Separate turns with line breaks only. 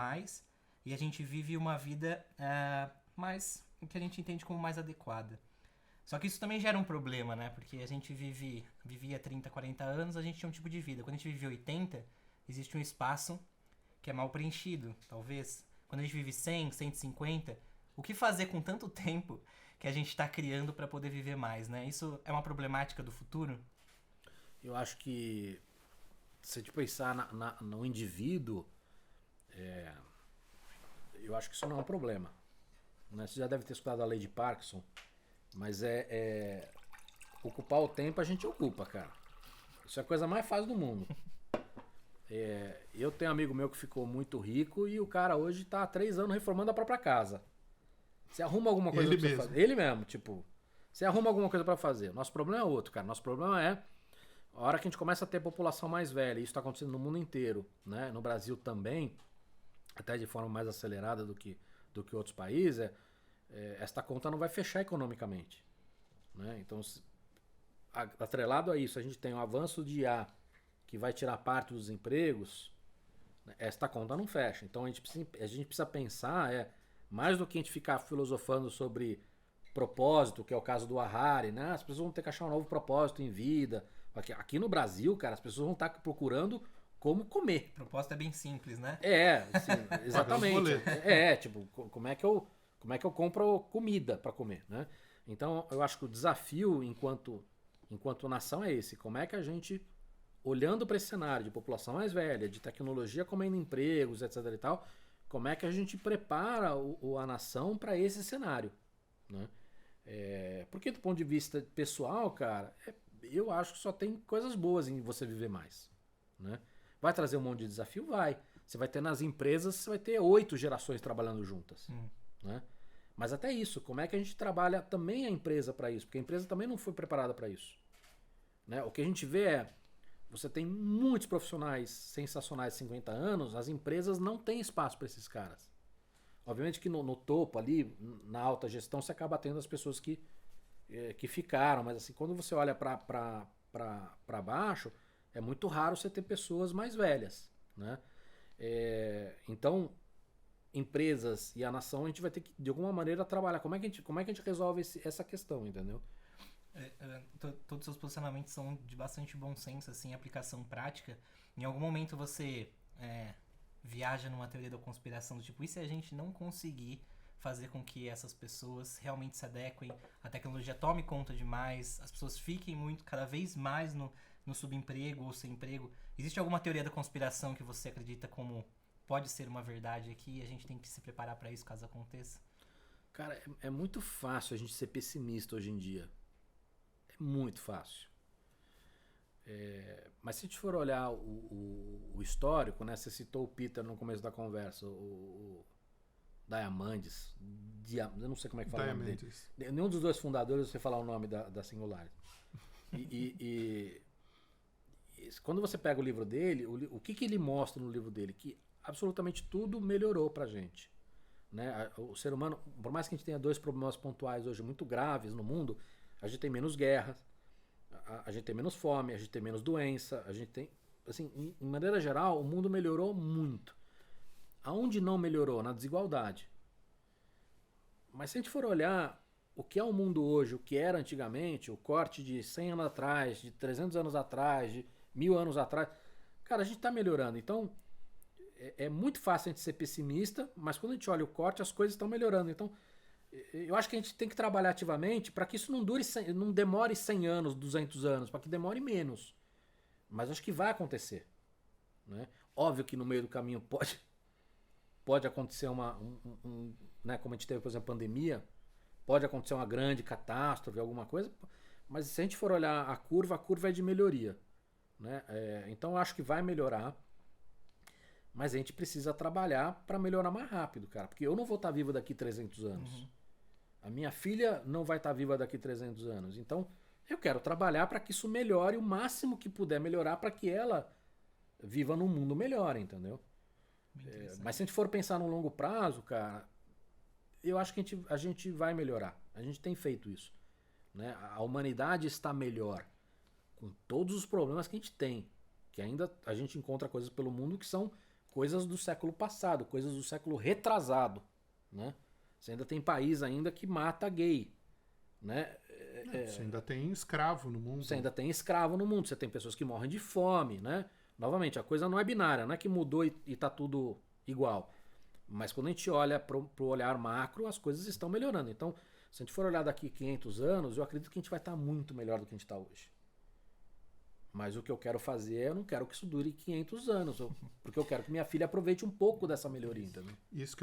mais e a gente vive uma vida mais, o que a gente entende como mais adequada. Só que isso também gera um problema, né? Porque a gente vivia 30, 40 anos, a gente tinha um tipo de vida. Quando a gente vive 80, existe um espaço que é mal preenchido, talvez. Quando a gente vive 100, 150, o que fazer com tanto tempo que a gente está criando para poder viver mais, né? Isso é uma problemática do futuro?
Eu acho que se a gente pensar no indivíduo, eu acho que isso não é um problema. Né? Você já deve ter escutado a lei de Parkinson, mas ocupar o tempo a gente ocupa, cara. Isso é a coisa mais fácil do mundo. Eu tenho um amigo meu que ficou muito rico e o cara hoje tá há 3 anos reformando a própria casa. Você arruma alguma coisa
Ele
pra você
mesmo.
fazer. Ele mesmo, tipo. Você arruma alguma coisa pra fazer. Nosso problema é outro, cara. Nosso problema é a hora que a gente começa a ter população mais velha. Isso tá acontecendo no mundo inteiro, né? No Brasil também, até de forma mais acelerada do que outros países. Esta conta não vai fechar economicamente, né? Então, atrelado a isso, a gente tem um avanço de IA que vai tirar parte dos empregos, né? Esta conta não fecha. Então a gente precisa pensar, mais do que a gente ficar filosofando sobre propósito, que é o caso do Harari, né? As pessoas vão ter que achar um novo propósito em vida. Aqui no Brasil, cara, as pessoas vão estar procurando como comer.
A proposta é bem simples, né?
Assim, exatamente. Tipo, como é que eu compro comida para comer, né? Então, eu acho que o desafio enquanto nação é esse. Como é que a gente, olhando para esse cenário de população mais velha, de tecnologia comendo empregos, etc e tal, como é que a gente prepara a nação para esse cenário, né? Porque do ponto de vista pessoal, cara, eu acho que só tem coisas boas em você viver mais, né? Vai trazer um monte de desafio? Vai. Você vai ter nas empresas, você vai ter 8 gerações trabalhando juntas, né? Mas até isso, como é que a gente trabalha também a empresa para isso? Porque a empresa também não foi preparada para isso, né? O que a gente vê você tem muitos profissionais sensacionais de 50 anos, as empresas não têm espaço para esses caras. Obviamente que no topo ali, na alta gestão, você acaba tendo as pessoas que ficaram, mas assim, quando você olha para baixo, é muito raro você ter pessoas mais velhas, né? Então, empresas e a nação, a gente vai ter que, de alguma maneira, trabalhar. Como é que a gente resolve essa questão, entendeu?
Todos os seus posicionamentos são de bastante bom senso, assim, aplicação prática. Em algum momento você viaja numa teoria da conspiração do tipo, e se a gente não conseguir fazer com que essas pessoas realmente se adequem, a tecnologia tome conta demais, as pessoas fiquem cada vez mais no subemprego ou sem emprego? Existe alguma teoria da conspiração que você acredita como pode ser uma verdade aqui e a gente tem que se preparar para isso caso aconteça?
Cara, é muito fácil a gente ser pessimista hoje em dia. É muito fácil. Mas se a gente for olhar o histórico, né? Você citou o Peter no começo da conversa, o Diamandis. Eu não sei como é que fala o nome dele. Nenhum dos dois fundadores você falar o nome da Singularity. E quando você pega o livro dele, o que ele mostra no livro dele? Que absolutamente tudo melhorou pra gente, né? O ser humano, por mais que a gente tenha 2 problemas pontuais hoje muito graves no mundo, a gente tem menos guerras, a gente tem menos fome, a gente tem menos doença, a gente tem, assim, em maneira geral, o mundo melhorou muito. Aonde não melhorou? Na desigualdade. Mas se a gente for olhar o que é o mundo hoje, o que era antigamente, o corte de 100 anos atrás, de 300 anos atrás, de 1000 anos atrás, cara, a gente tá melhorando. Então, é muito fácil a gente ser pessimista, mas quando a gente olha o corte, as coisas estão melhorando. Então, eu acho que a gente tem que trabalhar ativamente para que isso não demore 100 anos, 200 anos, para que demore menos. Mas acho que vai acontecer, né? Óbvio que no meio do caminho pode acontecer né, como a gente teve, por exemplo, pandemia, pode acontecer uma grande catástrofe, alguma coisa, mas se a gente for olhar a curva é de melhoria, né? Então eu acho que vai melhorar, mas a gente precisa trabalhar para melhorar mais rápido, cara, porque eu não vou estar vivo daqui 300 anos. A minha filha não vai estar viva daqui 300 anos. Então, eu quero trabalhar para que isso melhore o máximo que puder melhorar para que ela viva num mundo melhor, entendeu? Mas se a gente for pensar no longo prazo, cara, eu acho que a gente vai melhorar. A gente tem feito isso, né? A humanidade está melhor com todos os problemas que a gente tem. Que ainda a gente encontra coisas pelo mundo que são coisas do século passado, coisas do século retrasado, né? Você ainda tem país ainda que mata gay, né?
Você ainda tem escravo no mundo.
Você ainda tem escravo no mundo, você tem pessoas que morrem de fome, né? Novamente, a coisa não é binária, não é que mudou e tá tudo igual. Mas quando a gente olha pro olhar macro, as coisas estão melhorando. Então, se a gente for olhar daqui 500 anos, eu acredito que a gente vai estar muito melhor do que a gente está hoje. Mas o que eu quero fazer, eu não quero que isso dure 500 anos, porque eu quero que minha filha aproveite um pouco dessa melhoria, entendeu?
Isso que